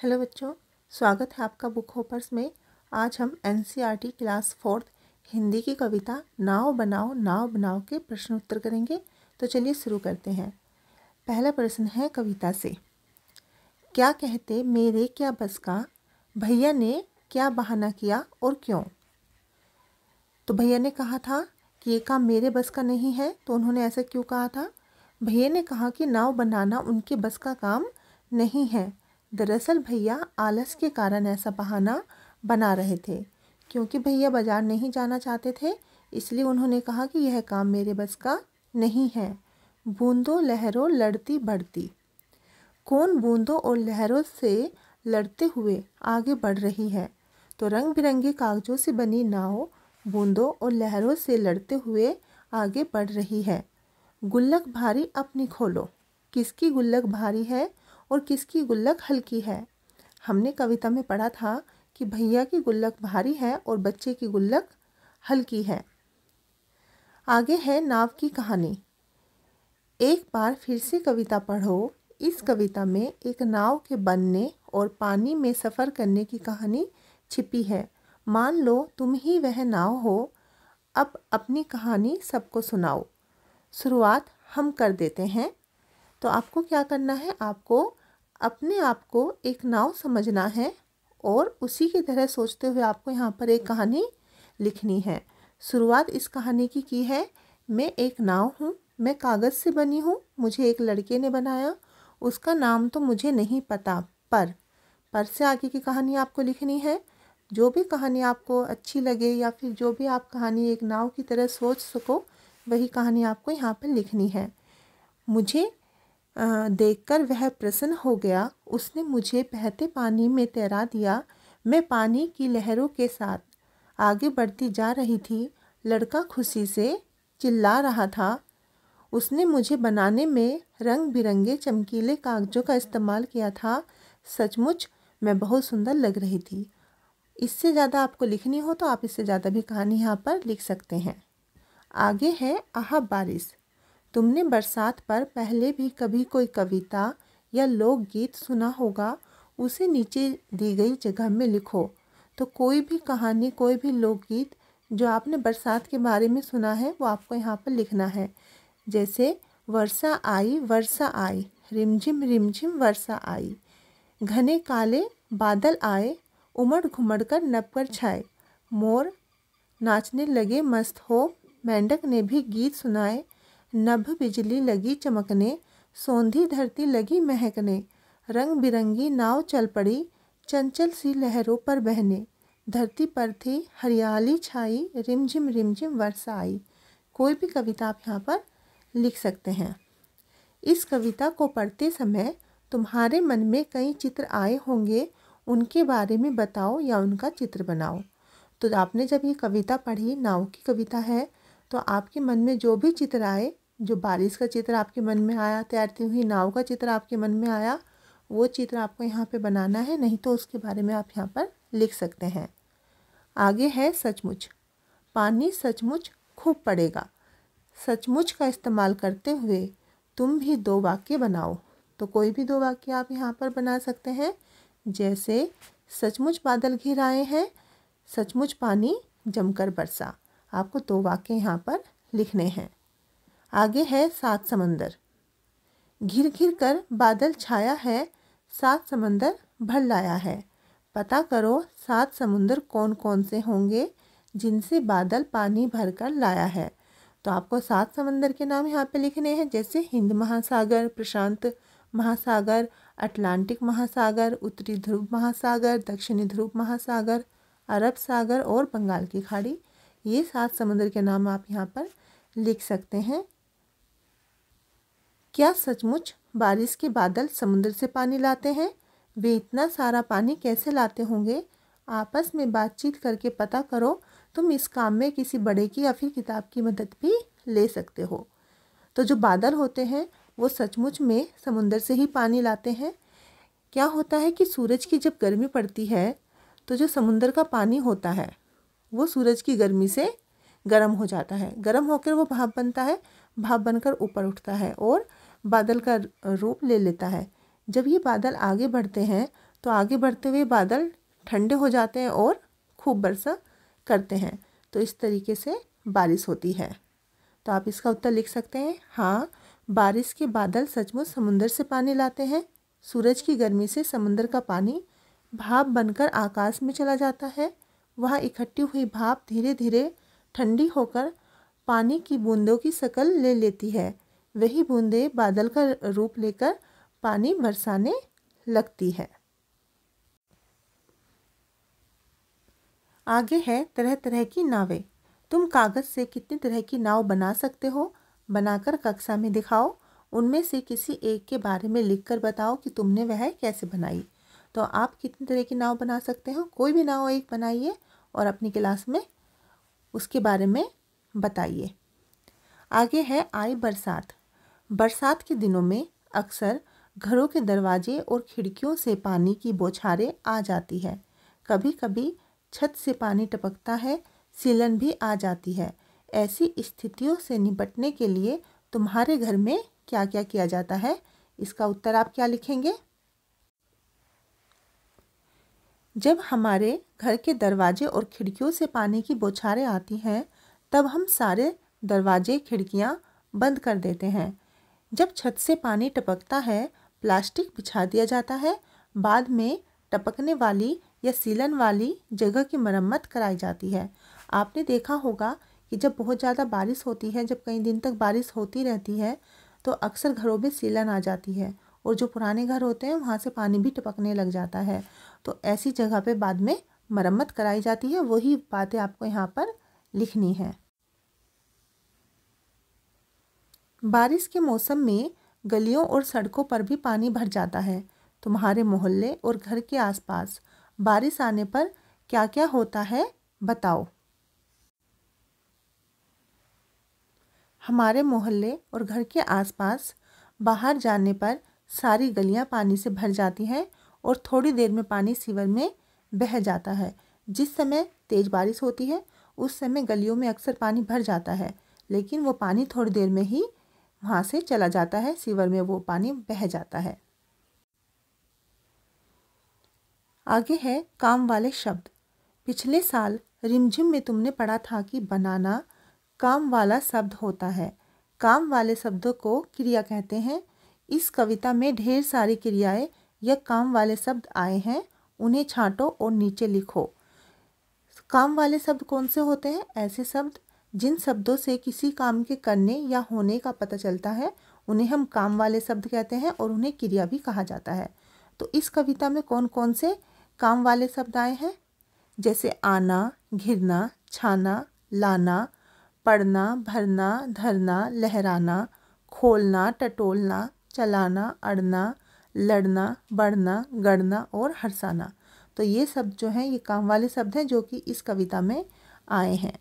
Hello बच्चों, स्वागत है आपका बुक होपर्स में। आज हम एनसीईआरटी क्लास 4 हिंदी की कविता नाव बनाओ के प्रश्न उत्तर करेंगे। तो चलिए शुरू करते हैं। पहला प्रश्न है कविता से। क्या कहते मेरे क्या बस का, भैया ने क्या बहाना किया और क्यों। तो भैया ने कहा था कि ये काम मेरे बस का नहीं है। तो उन्होंने ऐसा क्यों कहा था? भैया ने कहा कि नाव बनाना उनके बस का काम नहीं है। दरअसल भैया आलस के कारण ऐसा बहाना बना रहे थे, क्योंकि भैया बाजार नहीं जाना चाहते थे। इसलिए उन्होंने कहा कि यह काम मेरे बस का नहीं है। बूंदों लहरों लड़ती बढ़ती। कौन बूंदों और लहरों से लड़ते हुए आगे बढ़ रही है? तो रंग बिरंगे कागजों से बनी नाव बूंदों और लहरों से लड़ते हुए आगे बढ़ रही है। गुल्लक भारी अपनी खोलो। किसकी गुल्लक भारी है और किसकी गुल्लक हल्की है? हमने कविता में पढ़ा था कि भैया की गुल्लक भारी है और बच्चे की गुल्लक हल्की है। आगे है नाव की कहानी। एक बार फिर से कविता पढ़ो। इस कविता में एक नाव के बनने और पानी में सफ़र करने की कहानी छिपी है। मान लो तुम ही वह नाव हो। अब अपनी कहानी सबको सुनाओ। शुरुआत हम कर देते हैं। तो आपको क्या करना है? आपको अपने आप को एक नाव समझना है और उसी की तरह सोचते हुए आपको यहाँ पर एक कहानी लिखनी है। शुरुआत इस कहानी की है। मैं एक नाव हूँ, मैं कागज़ से बनी हूँ, मुझे एक लड़के ने बनाया, उसका नाम तो मुझे नहीं पता, पर से आगे की कहानी आपको लिखनी है। जो भी कहानी आपको अच्छी लगे या फिर जो भी आप कहानी एक नाव की तरह सोच सको, वही कहानी आपको यहाँ पर लिखनी है। मुझे देखकर वह प्रसन्न हो गया, उसने मुझे बहते पानी में तैरा दिया। मैं पानी की लहरों के साथ आगे बढ़ती जा रही थी। लड़का खुशी से चिल्ला रहा था। उसने मुझे बनाने में रंग बिरंगे चमकीले कागजों का इस्तेमाल किया था। सचमुच मैं बहुत सुंदर लग रही थी। इससे ज़्यादा आपको लिखनी हो तो आप इससे ज़्यादा भी कहानी यहाँ पर लिख सकते हैं। आगे है आहा बारिश। तुमने बरसात पर पहले भी कभी कोई कविता या लोकगीत सुना होगा, उसे नीचे दी गई जगह में लिखो। तो कोई भी कहानी, कोई भी लोकगीत जो आपने बरसात के बारे में सुना है वो आपको यहाँ पर लिखना है। जैसे वर्षा आई, रिमझिम वर्षा आई, घने काले बादल आए, उमड़ घुमड़ कर नभ पर छाए, मोर नाचने लगे मस्त हो, मेंढक ने भी गीत सुनाए, नभ बिजली लगी चमकने, सौंधी धरती लगी महकने, रंग बिरंगी नाव चल पड़ी, चंचल सी लहरों पर बहने, धरती पर थी हरियाली छाई, रिमझिम वर्षा आई। कोई भी कविता आप यहाँ पर लिख सकते हैं। इस कविता को पढ़ते समय तुम्हारे मन में कई चित्र आए होंगे, उनके बारे में बताओ या उनका चित्र बनाओ। तो आपने जब ये कविता पढ़ी, नाव की कविता है, तो आपके मन में जो भी चित्र आए, जो बारिश का चित्र आपके मन में आया, तैरती हुई नाव का चित्र आपके मन में आया, वो चित्र आपको यहाँ पे बनाना है। नहीं तो उसके बारे में आप यहाँ पर लिख सकते हैं। आगे है सचमुच। पानी सचमुच खूब पड़ेगा। सचमुच का इस्तेमाल करते हुए तुम भी दो वाक्य बनाओ। तो कोई भी दो वाक्य आप यहाँ पर बना सकते हैं। जैसे सचमुच बादल घिर आए हैं, सचमुच पानी जमकर बरसा। आपको दो वाक्य यहाँ पर लिखने हैं। आगे है सात समंदर। घिर घिर कर बादल छाया है, सात समंदर भर लाया है। पता करो सात समुंदर कौन कौन से होंगे जिनसे बादल पानी भर कर लाया है। तो आपको सात समंदर के नाम यहाँ पे लिखने हैं। जैसे हिंद महासागर, प्रशांत महासागर, अटलांटिक महासागर, उत्तरी ध्रुव महासागर, दक्षिणी ध्रुव महासागर, अरब सागर और बंगाल की खाड़ी। ये सात समुद्र के नाम आप यहाँ पर लिख सकते हैं। क्या सचमुच बारिश के बादल समुद्र से पानी लाते हैं? वे इतना सारा पानी कैसे लाते होंगे? आपस में बातचीत करके पता करो। तुम इस काम में किसी बड़े की या फिर किताब की मदद भी ले सकते हो। तो जो बादल होते हैं वो सचमुच में समुद्र से ही पानी लाते हैं। क्या होता है कि सूरज की जब गर्मी पड़ती है तो जो समुद्र का पानी होता है वो सूरज की गर्मी से गर्म हो जाता है। गर्म होकर वो भाप बनता है, भाप बनकर ऊपर उठता है और बादल का रूप ले लेता है। जब ये बादल आगे बढ़ते हैं तो आगे बढ़ते हुए बादल ठंडे हो जाते हैं और खूब वर्षा करते हैं। तो इस तरीके से बारिश होती है। तो आप इसका उत्तर लिख सकते हैं। हाँ, बारिश के बादल सचमुच समुंदर से पानी लाते हैं। सूरज की गर्मी से समुंदर का पानी भाप बनकर आकाश में चला जाता है। वहाँ इकट्ठी हुई भाप धीरे धीरे ठंडी होकर पानी की बूंदों की शक्ल ले लेती है। वही बूंदें बादल का रूप लेकर पानी बरसाने लगती है। आगे है तरह तरह की नावें। तुम कागज़ से कितनी तरह की नाव बना सकते हो? बनाकर कक्षा में दिखाओ। उनमें से किसी एक के बारे में लिखकर बताओ कि तुमने वह कैसे बनाई। तो आप कितनी तरह की नाव बना सकते हो? कोई भी नाव एक बनाइए और अपनी क्लास में उसके बारे में बताइए। आगे है आई बरसात। बरसात के दिनों में अक्सर घरों के दरवाजे और खिड़कियों से पानी की बौछारें आ जाती है। कभी कभी छत से पानी टपकता है, सीलन भी आ जाती है। ऐसी स्थितियों से निपटने के लिए तुम्हारे घर में क्या क्या किया जाता है? इसका उत्तर आप क्या लिखेंगे? जब हमारे घर के दरवाजे और खिड़कियों से पानी की बौछारें आती हैं, तब हम सारे दरवाजे खिड़कियां बंद कर देते हैं। जब छत से पानी टपकता है, प्लास्टिक बिछा दिया जाता है। बाद में टपकने वाली या सीलन वाली जगह की मरम्मत कराई जाती है। आपने देखा होगा कि जब बहुत ज़्यादा बारिश होती है, जब कई दिन तक बारिश होती रहती है, तो अक्सर घरों में सीलन आ जाती है और जो पुराने घर होते हैं वहाँ से पानी भी टपकने लग जाता है। तो ऐसी जगह पे बाद में मरम्मत कराई जाती है। वही बातें आपको यहाँ पर लिखनी है। बारिश के मौसम में गलियों और सड़कों पर भी पानी भर जाता है। तुम्हारे मोहल्ले और घर के आसपास बारिश आने पर क्या क्या होता है, बताओ। हमारे मोहल्ले और घर के आसपास बाहर जाने पर सारी गलियां पानी से भर जाती हैं और थोड़ी देर में पानी सीवर में बह जाता है। जिस समय तेज़ बारिश होती है उस समय गलियों में अक्सर पानी भर जाता है, लेकिन वो पानी थोड़ी देर में ही वहाँ से चला जाता है, सीवर में वो पानी बह जाता है। आगे है काम वाले शब्द। पिछले साल रिमझिम में तुमने पढ़ा था कि बनाना काम वाला शब्द होता है। काम वाले शब्दों को क्रिया कहते हैं। इस कविता में ढेर सारी क्रियाएं या काम वाले शब्द आए हैं, उन्हें छांटो और नीचे लिखो। काम वाले शब्द कौन से होते हैं? ऐसे शब्द जिन शब्दों से किसी काम के करने या होने का पता चलता है, उन्हें हम काम वाले शब्द कहते हैं और उन्हें क्रिया भी कहा जाता है। तो इस कविता में कौन कौन से काम वाले शब्द आए हैं? जैसे आना, घिरना, छाना, लाना, पढ़ना, भरना, धरना, लहराना, खोलना, टटोलना, चलाना, अड़ना, लड़ना, बढ़ना, गढ़ना और हरसाना। तो ये शब्द जो हैं ये काम वाले शब्द हैं जो कि इस कविता में आए हैं।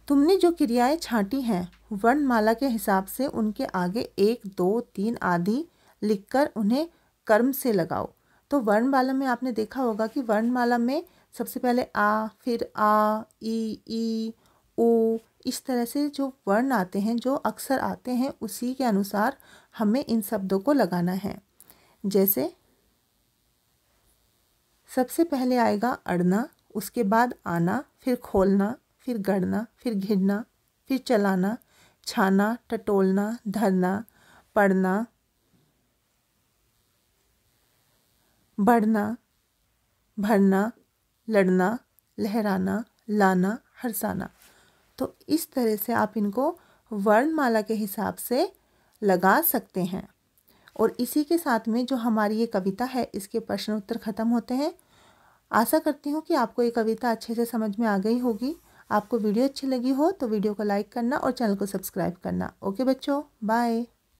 तुमने जो क्रियाएं छांटी हैं वर्णमाला के हिसाब से उनके आगे 1, 2, 3 आदि लिखकर उन्हें कर्म से लगाओ। तो वर्णमाला में आपने देखा होगा कि वर्णमाला में सबसे पहले आ, फिर आ, ई, उ, इस तरह से जो वर्ण आते हैं, जो अक्षर आते हैं, उसी के अनुसार हमें इन शब्दों को लगाना है। जैसे सबसे पहले आएगा अड़ना, उसके बाद आना, फिर खोलना, फिर गढ़ना, फिर घिरना, फिर चलाना, छाना, टटोलना, धरना, पढ़ना, बढ़ना, भरना, लड़ना, लहराना, लाना, हरसाना। तो इस तरह से आप इनको वर्णमाला के हिसाब से लगा सकते हैं। और इसी के साथ में जो हमारी ये कविता है इसके प्रश्न उत्तर खत्म होते हैं। आशा करती हूँ कि आपको ये कविता अच्छे से समझ में आ गई होगी। आपको वीडियो अच्छी लगी हो तो वीडियो को लाइक करना और चैनल को सब्सक्राइब करना। ओके बच्चों, बाय।